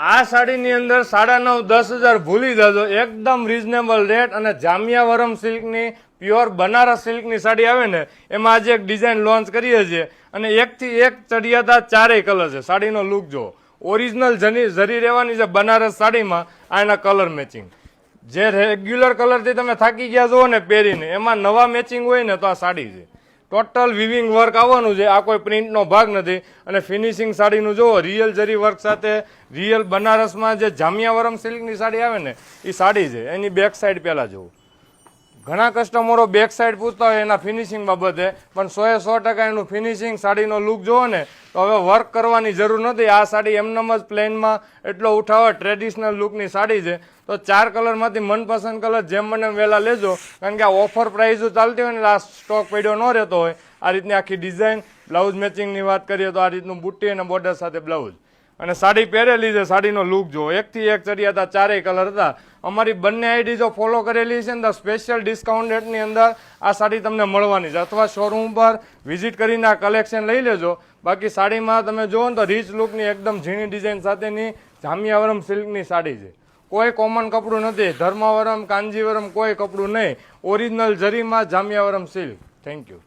આ સાડીની અંદર 9.5-10 હજાર ભૂલી જજો, એકદમ રીઝનેબલ રેટ અને જામિયાવરમ સિલ્કની પ્યોર બનારસ સિલ્કની સાડી આવે ને એમાં આજે એક ડિઝાઇન લોન્ચ કરીએ છીએ અને એકથી એક ચડિયાતા ચારેય કલર છે. સાડીનો લુક જો ઓરિજિનલ જરી રહેવાની છે બનારસ સાડીમાં, આ એના કલર મેચિંગ. જે રેગ્યુલર કલરથી તમે થાકી ગયા છો ને પહેરીને, એમાં નવા મેચિંગ હોય ને તો આ સાડી છે. ટોટલ વિવિંગ વર્ક આવવાનું છે, આ કોઈ પ્રિન્ટનો ભાગ નથી. અને ફિનિશિંગ સાડીનું જુઓ, રિયલ જરી વર્ક સાથે રિયલ બનારસમાં જે જામિયાવરમ સિલ્કની સાડી આવે ને એ સાડી છે. એની બેક સાઈડ પહેલાં જુઓ, ઘણા કસ્ટમરો બેક સાઈડ પૂછતા હોય એના ફિનિશિંગ બાબતે, પણ 100% એનું ફિનિશિંગ સાડીનો લુક જુઓ ને તો હવે વર્ક કરવાની જરૂર નથી. આ સાડી એમનેમ જ પ્લેનમાં એટલો ઉઠાવો ટ્રેડિશનલ લુકની સાડી છે. તો 4 કલરમાંથી મનપસંદ કલર જેમ મને વહેલા લેજો, કારણ કે આ ઓફર પ્રાઇઝો ચાલતી હોય ને આ સ્ટોક પડ્યો ન રહેતો હોય. આ રીતની આખી ડિઝાઇન, બ્લાઉઝ મેચિંગની વાત કરીએ તો આ રીતનું બુટ્ટી અને બોર્ડર સાથે બ્લાઉઝ અને સાડી પહેરેલી છે. સાડીનો લુક જુઓ, એકથી એક ચડિયાતા ચારેય કલર હતા. અમારી બંને આઈડી જો ફોલો કરેલી છે ને તો સ્પેશિયલ ડિસ્કાઉન્ટ રેટની અંદર આ સાડી તમને મળવાની છે. અથવા શોરૂમ પર વિઝિટ કરીને આ કલેક્શન લઈ લેજો. બાકી સાડીમાં તમે જુઓ ને તો રીચ લુકની એકદમ ઝીણી ડિઝાઇન સાથેની જામિયાવરમ સિલ્કની સાડી છે. કોઈ કોમન કપડું નથી, ધર્માવરમ કાંજીવરમ કોઈ કપડું નહીં, ઓરિજિનલ જરીમાં જામિયાવરમ સિલ્ક. Thank you.